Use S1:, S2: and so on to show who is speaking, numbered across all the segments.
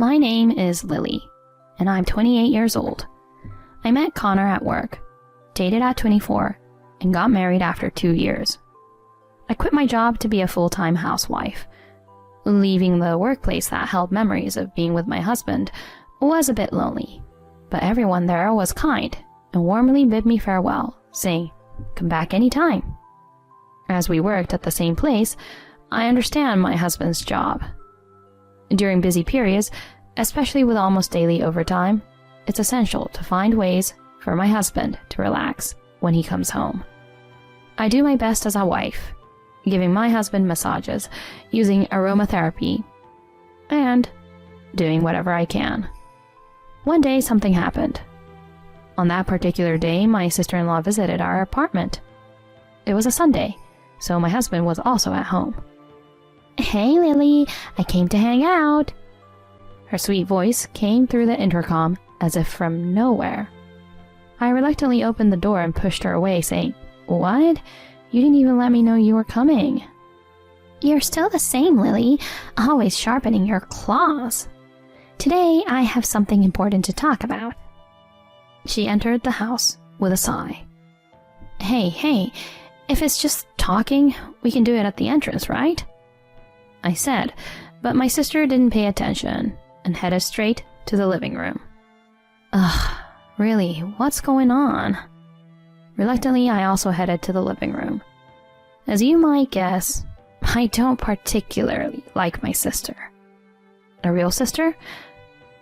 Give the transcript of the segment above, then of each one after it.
S1: My name is Lily, and I'm 28 years old. I met Connor at work, dated at 24, and got married after 2 years. I quit my job to be a full-time housewife. Leaving the workplace that held memories of being with my husband was a bit lonely, but everyone there was kind and warmly bid me farewell, saying, "Come back anytime." As we worked at the same place, I understand my husband's job. During busy periods, especially with almost daily overtime, it's essential to find ways for my husband to relax when he comes home. I do my best as a wife, giving my husband massages, using aromatherapy, and doing whatever I can. One day something happened. On that particular day, my sister-in-law visited our apartment. It was a Sunday, so my husband was also at home. "Hey Lily, I came to hang out." Her sweet voice came through the intercom as if from nowhere. I reluctantly opened the door and pushed her away, saying, "What? You didn't even let me know you were coming." "You're still the same, Lily, always sharpening your claws. Today I have something important to talk about." She entered the house with a sigh. Hey, if it's just talking, we can do it at the entrance, right?" I said, but my sister didn't pay attention and headed straight to the living room. Ugh, really, what's going on? Reluctantly, I also headed to the living room. As you might guess, I don't particularly like my sister. A real sister?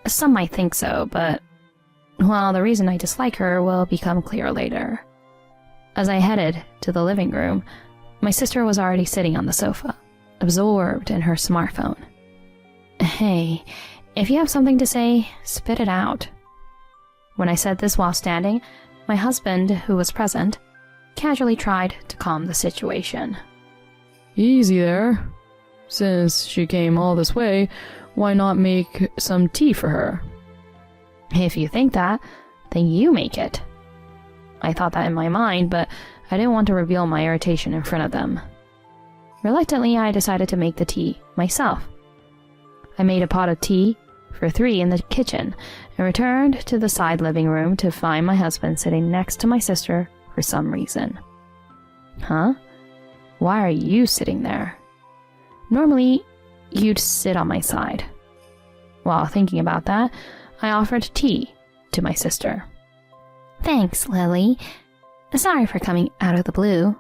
S1: Some might think so, but, well, the reason I dislike her will become clear later. As I headed to the living room, my sister was already sitting on the sofa, absorbed in her smartphone. "Hey, if you have something to say, spit it out." When I said this while standing, my husband, who was present, casually tried to calm the situation.
S2: "Easy there. Since she came all this way, why not make some tea for her?"
S1: "If you think that, then you make it." I thought that in my mind, but I didn't want to reveal my irritation in front of them. Reluctantly, I decided to make the tea myself. I made a pot of tea for 3 in the kitchen and returned to the side living room to find my husband sitting next to my sister for some reason. "Huh? Why are you sitting there? Normally, you'd sit on my side." While thinking about that, I offered tea to my sister. "Thanks, Lily. Sorry for coming out of the blue."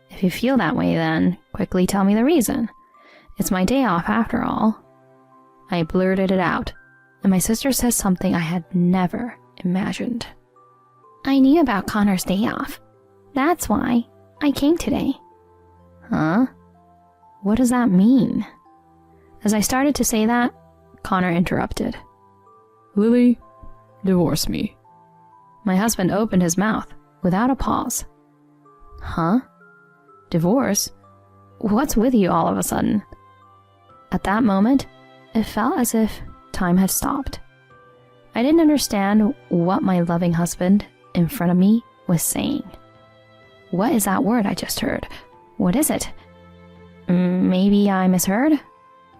S1: "If you feel that way, then quickly tell me the reason. It's my day off after all." I blurted it out, and my sister said something I had never imagined. "I knew about Connor's day off. That's why I came today." "Huh? What does that mean?" As I started to say that, Connor interrupted.
S2: "Lily, divorce me."
S1: My husband opened his mouth without a pause. "Huh? Divorce? What's with you all of a sudden?" At that moment, it felt as if time had stopped. I didn't understand what my loving husband in front of me was saying. What is that word I just heard? What is it? Maybe I misheard?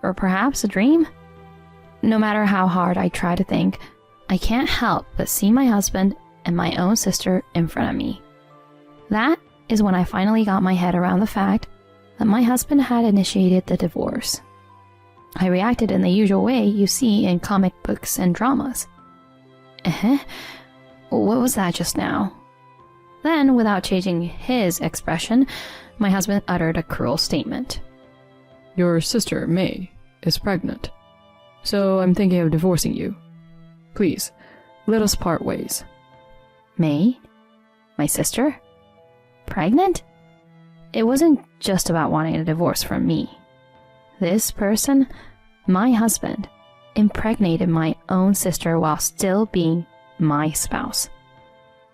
S1: Or perhaps a dream? No matter how hard I try to think, I can't help but see my husband and my own sister in front of me. That is when I finally got my head around the fact that my husband had initiated the divorce. I reacted in the usual way you see in comic books and dramas. What was that just now? Then, without changing his expression, my husband uttered a cruel statement.
S2: "Your sister, May, is pregnant. So I'm thinking of divorcing you. Please, let us part ways."
S1: May? My sister? Pregnant? It wasn't just about wanting a divorce from me. This person, my husband, impregnated my own sister while still being my spouse.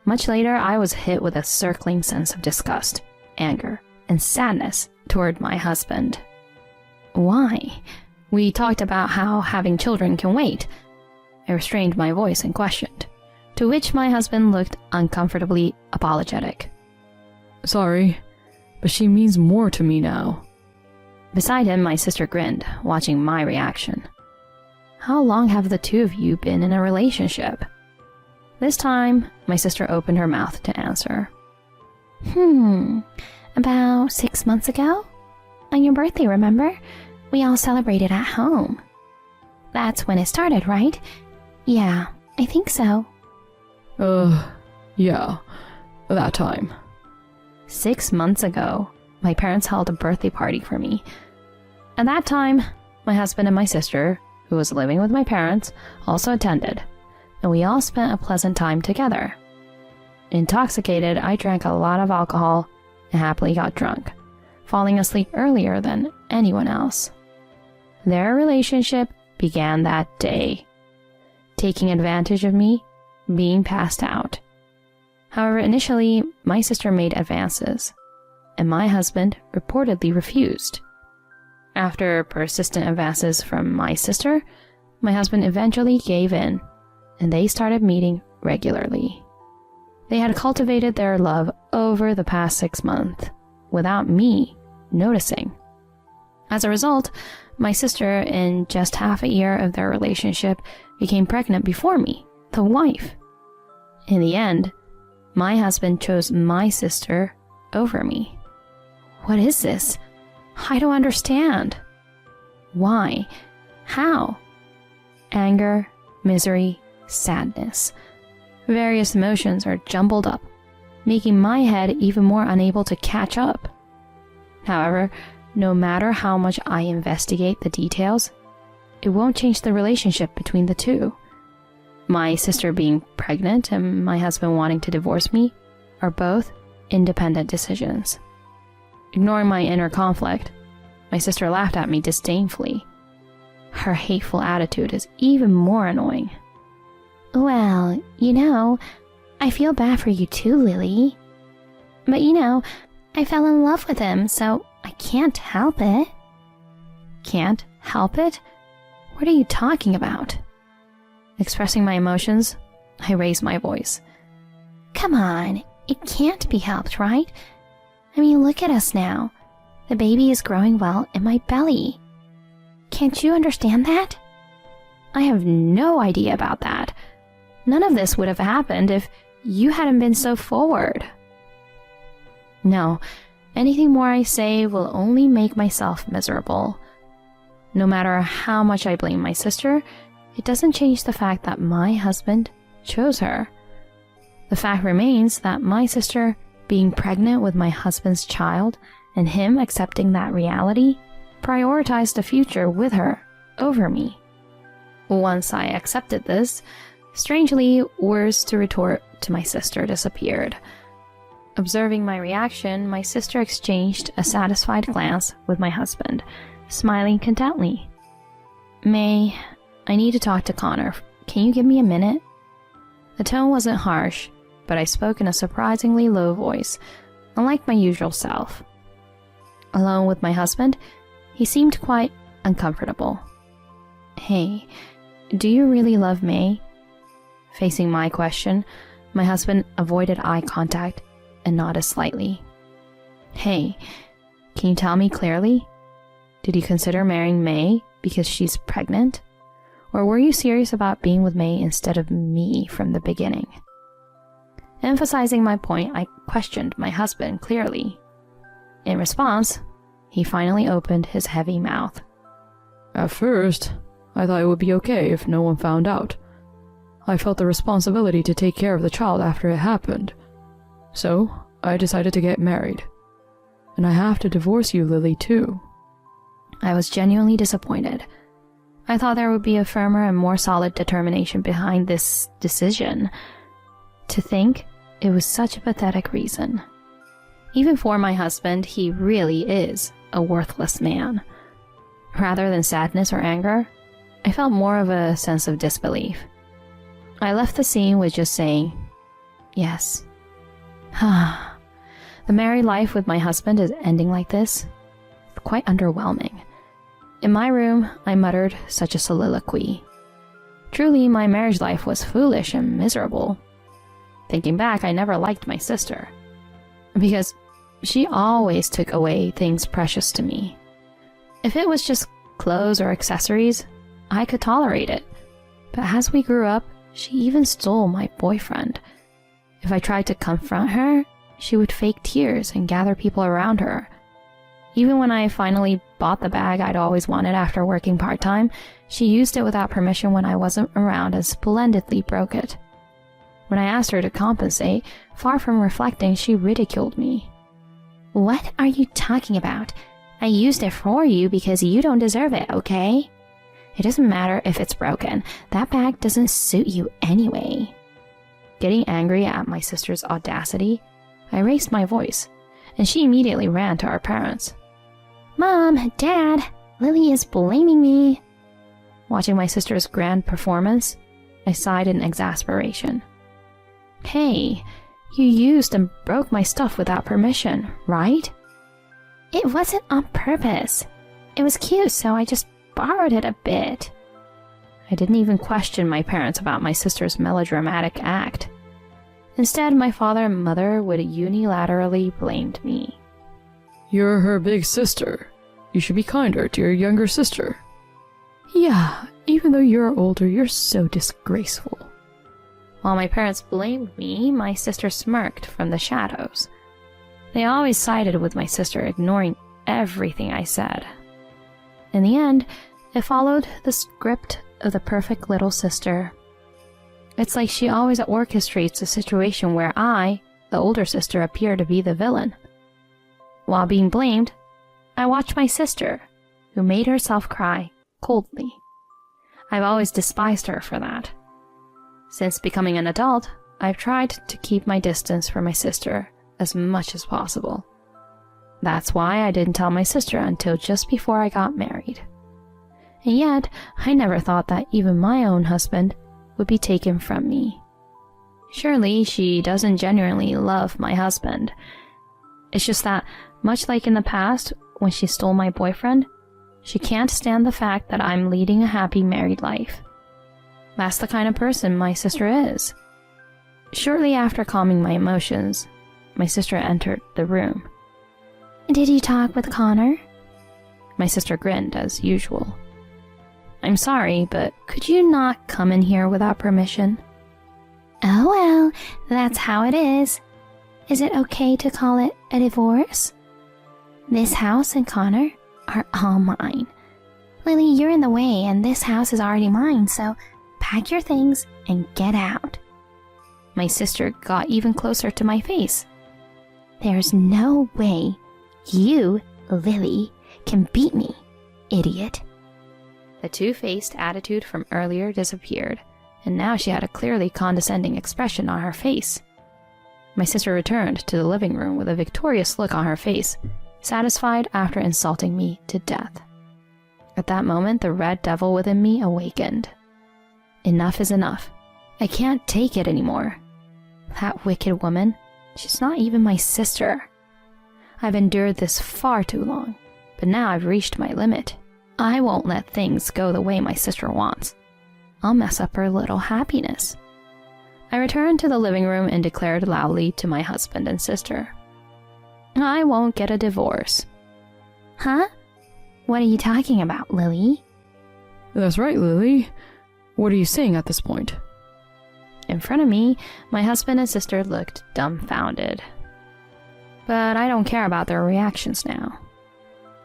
S1: Much later, I was hit with a circling sense of disgust, anger, and sadness toward my husband. Why? We talked about how having children can wait. I restrained my voice and questioned, to which my husband looked uncomfortably apologetic.
S2: "Sorry, but she means more to me now."
S1: Beside him, my sister grinned, watching my reaction. how long have the two of you been in a relationship? This time, my sister opened her mouth to answer.
S3: About 6 months ago? On your birthday, remember? We all celebrated at home. That's when it started, right? Yeah, I think so.
S2: Yeah, that time.
S1: 6 months ago, my parents held a birthday party for me. At that time, my husband and my sister, who was living with my parents, also attended, and we all spent a pleasant time together. Intoxicated, I drank a lot of alcohol and happily got drunk, falling asleep earlier than anyone else. Their relationship began that day, taking advantage of me being passed out. However, initially, my sister made advances, and my husband reportedly refused. After persistent advances from my sister, my husband eventually gave in, and they started meeting regularly. They had cultivated their love over the past 6 months, without me noticing. As a result, my sister, in just half a year of their relationship, became pregnant before me, the wife. In the end, my husband chose my sister over me. What is this? I don't understand. Why? How? Anger, misery, sadness. Various emotions are jumbled up, making my head even more unable to catch up. However, no matter how much I investigate the details, it won't change the relationship between the two. My sister being pregnant and my husband wanting to divorce me are both independent decisions. Ignoring my inner conflict, my sister laughed at me disdainfully. Her hateful attitude is even more annoying.
S3: Well, I feel bad for you too, Lily. But I fell in love with him, so I can't help it.
S1: Can't help it? What are you talking about? Expressing my emotions, I raised my voice.
S3: Come on, it can't be helped, right? I mean, look at us now. The baby is growing well in my belly. Can't you understand that?
S1: I have no idea about that. None of this would have happened if you hadn't been so forward. No, anything more I say will only make myself miserable. No matter how much I blame my sister, it doesn't change the fact that my husband chose her. The fact remains that my sister being pregnant with my husband's child and him accepting that reality prioritized the future with her over me. Once I accepted this, strangely, words to retort to my sister disappeared. Observing my reaction, my sister exchanged a satisfied glance with my husband, smiling contently. May, I need to talk to Connor. Can you give me a minute? The tone wasn't harsh, but I spoke in a surprisingly low voice, unlike my usual self. Alone with my husband, he seemed quite uncomfortable. Hey, do you really love May? Facing my question, my husband avoided eye contact and nodded slightly. Hey, can you tell me clearly? Did you consider marrying May because she's pregnant? Or were you serious about being with May instead of me from the beginning? Emphasizing my point, I questioned my husband clearly. In response, he finally opened his heavy mouth.
S2: At first, I thought it would be okay if no one found out. I felt the responsibility to take care of the child after it happened. So, I decided to get married. And I have to divorce you, Lily, too.
S1: I was genuinely disappointed. I thought there would be a firmer and more solid determination behind this decision. To think it was such a pathetic reason. Even for my husband, he really is a worthless man. Rather than sadness or anger, I felt more of a sense of disbelief. I left the scene with just saying, yes. The married life with my husband is ending like this. Quite underwhelming. In my room, I muttered such a soliloquy. Truly, my marriage life was foolish and miserable. Thinking back, I never liked my sister. Because she always took away things precious to me. If it was just clothes or accessories, I could tolerate it. But as we grew up, she even stole my boyfriend. If I tried to confront her, she would fake tears and gather people around her. Even when I finally bought the bag I'd always wanted after working part-time, she used it without permission when I wasn't around and splendidly broke it. When I asked her to compensate, far from reflecting, she ridiculed me.
S3: What are you talking about? I used it for you because you don't deserve it, okay? It doesn't matter if it's broken. That bag doesn't suit you anyway.
S1: Getting angry at my sister's audacity, I raised my voice, and she immediately ran to our parents.
S3: Mom, Dad, Lily is blaming me.
S1: Watching my sister's grand performance, I sighed in exasperation. Hey, you used and broke my stuff without permission, right?
S3: It wasn't on purpose. It was cute, so I just borrowed it a bit.
S1: I didn't even question my parents about my sister's melodramatic act. Instead, my father and mother would unilaterally blame me.
S2: You're her big sister. You should be kinder to your younger sister. Yeah, even though you're older, you're so disgraceful.
S1: While my parents blamed me, my sister smirked from the shadows. They always sided with my sister, ignoring everything I said. In the end, it followed the script of the perfect little sister. It's like she always orchestrates a situation where I, the older sister, appear to be the villain. While being blamed, I watched my sister, who made herself cry, coldly. I've always despised her for that. Since becoming an adult, I've tried to keep my distance from my sister as much as possible. That's why I didn't tell my sister until just before I got married. And yet, I never thought that even my own husband would be taken from me. Surely she doesn't genuinely love my husband. It's just that, much like in the past when she stole my boyfriend, she can't stand the fact that I'm leading a happy married life. That's the kind of person my sister is. Shortly after calming my emotions, my sister entered the room.
S3: Did you talk with Connor?
S1: My sister grinned as usual. I'm sorry, but could you not come in here without permission?
S3: Oh well, that's how it is. Is it okay to call it a divorce? This house and Connor are all mine. Lily, you're in the way and this house is already mine, so pack your things and get out.
S1: My sister got even closer to my face.
S3: There's no way you, Lily, can beat me, idiot.
S1: The two-faced attitude from earlier disappeared, and now she had a clearly condescending expression on her face. My sister returned to the living room with a victorious look on her face, satisfied after insulting me to death. At that moment, the red devil within me awakened. Enough is enough. I can't take it anymore. That wicked woman, she's not even my sister. I've endured this far too long, but now I've reached my limit. I won't let things go the way my sister wants. I'll mess up her little happiness. I returned to the living room and declared loudly to my husband and sister, I won't get a divorce.
S3: Huh? What are you talking about, Lily?
S2: That's right, Lily. What are you saying at this point?
S1: In front of me, my husband and sister looked dumbfounded. But I don't care about their reactions now.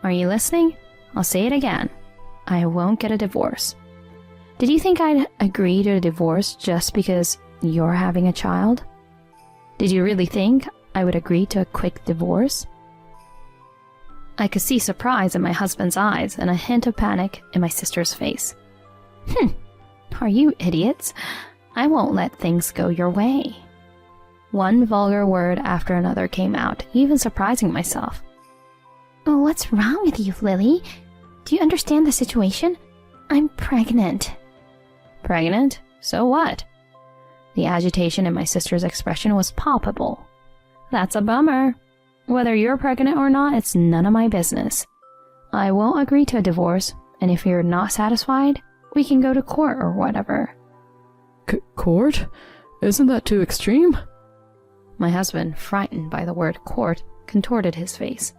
S1: Are you listening? I'll say it again. I won't get a divorce. Did you think I'd agree to a divorce just because you're having a child? Did you really think I would agree to a quick divorce? I could see surprise in my husband's eyes and a hint of panic in my sister's face. Are you idiots? I won't let things go your way. One vulgar word after another came out, even surprising myself.
S3: What's wrong with you, Lily? Do you understand the situation? I'm pregnant.
S1: Pregnant? So what? The agitation in my sister's expression was palpable. That's a bummer. Whether you're pregnant or not, it's none of my business. I won't agree to a divorce, and if you're not satisfied, we can go to court or whatever.
S2: Court? Isn't that too extreme?
S1: My husband, frightened by the word court, contorted his face.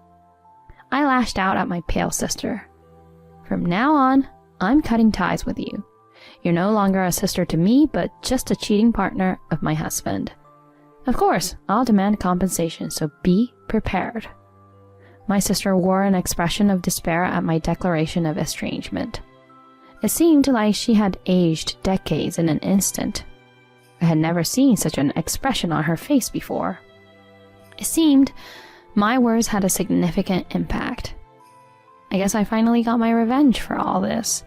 S1: I lashed out at my pale sister. From now on, I'm cutting ties with you. You're no longer a sister to me, but just a cheating partner of my husband. Of course, I'll demand compensation, so be prepared." My sister wore an expression of despair at my declaration of estrangement. It seemed like she had aged decades in an instant. I had never seen such an expression on her face before. It seemed my words had a significant impact. I guess I finally got my revenge for all this.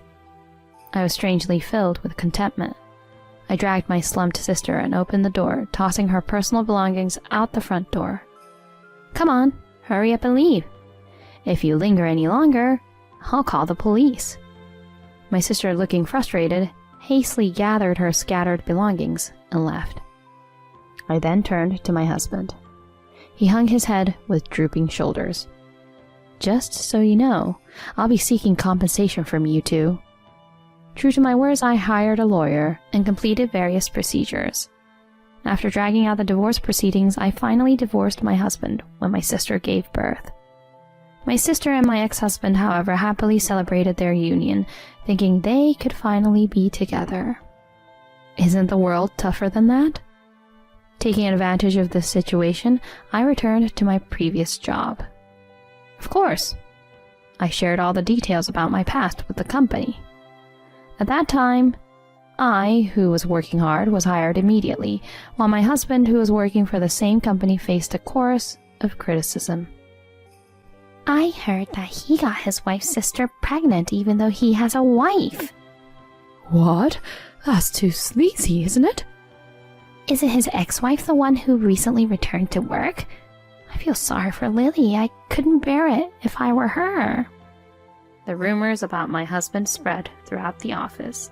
S1: I was strangely filled with contentment. I dragged my slumped sister and opened the door, tossing her personal belongings out the front door. "Come on, hurry up and leave. If you linger any longer, I'll call the police." My sister, looking frustrated, hastily gathered her scattered belongings and left. I then turned to my husband. He hung his head with drooping shoulders. "Just so you know, I'll be seeking compensation from you two." True to my words, I hired a lawyer and completed various procedures. After dragging out the divorce proceedings, I finally divorced my husband when my sister gave birth. My sister and my ex-husband, however, happily celebrated their union, thinking they could finally be together. Isn't the world tougher than that? Taking advantage of this situation, I returned to my previous job. Of course, I shared all the details about my past with the company. At that time, I, who was working hard, was hired immediately, while my husband, who was working for the same company, faced a chorus of criticism.
S3: I heard that he got his wife's sister pregnant even though he has a wife.
S2: What? That's too sleazy, isn't it?
S3: Isn't his ex-wife the one who recently returned to work? I feel sorry for Lily. I couldn't bear it if I were her.
S1: The rumors about my husband spread throughout the office.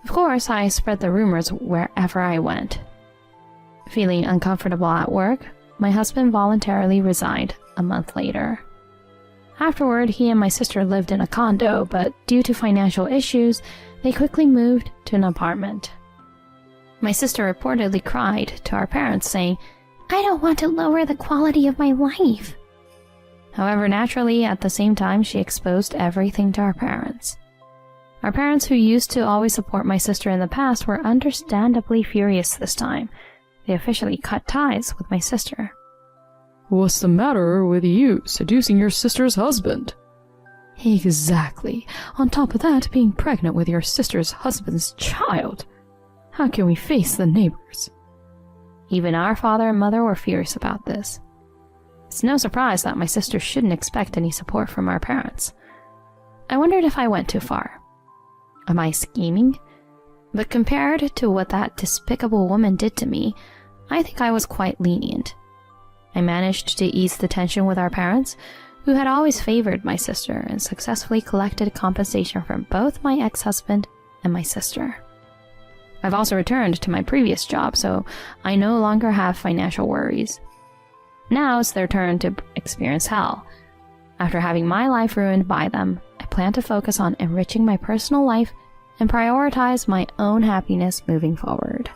S1: Of course, I spread the rumors wherever I went. Feeling uncomfortable at work, my husband voluntarily resigned a month later. Afterward, he and my sister lived in a condo, but due to financial issues, they quickly moved to an apartment. My sister reportedly cried to our parents, saying, "I don't want to lower the quality of my life." However, naturally, at the same time, she exposed everything to our parents. Our parents, who used to always support my sister in the past, were understandably furious this time. They officially cut ties with my sister.
S2: What's the matter with you seducing your sister's husband? Exactly. On top of that, being pregnant with your sister's husband's child. How can we face the neighbors?
S1: Even our father and mother were furious about this. It's no surprise that my sister shouldn't expect any support from our parents. I wondered if I went too far. Am I scheming? But compared to what that despicable woman did to me, I think I was quite lenient. I managed to ease the tension with our parents, who had always favored my sister, and successfully collected compensation from both my ex-husband and my sister. I've also returned to my previous job, so I no longer have financial worries. Now it's their turn to experience hell. After having my life ruined by them, I plan to focus on enriching my personal life and prioritize my own happiness moving forward.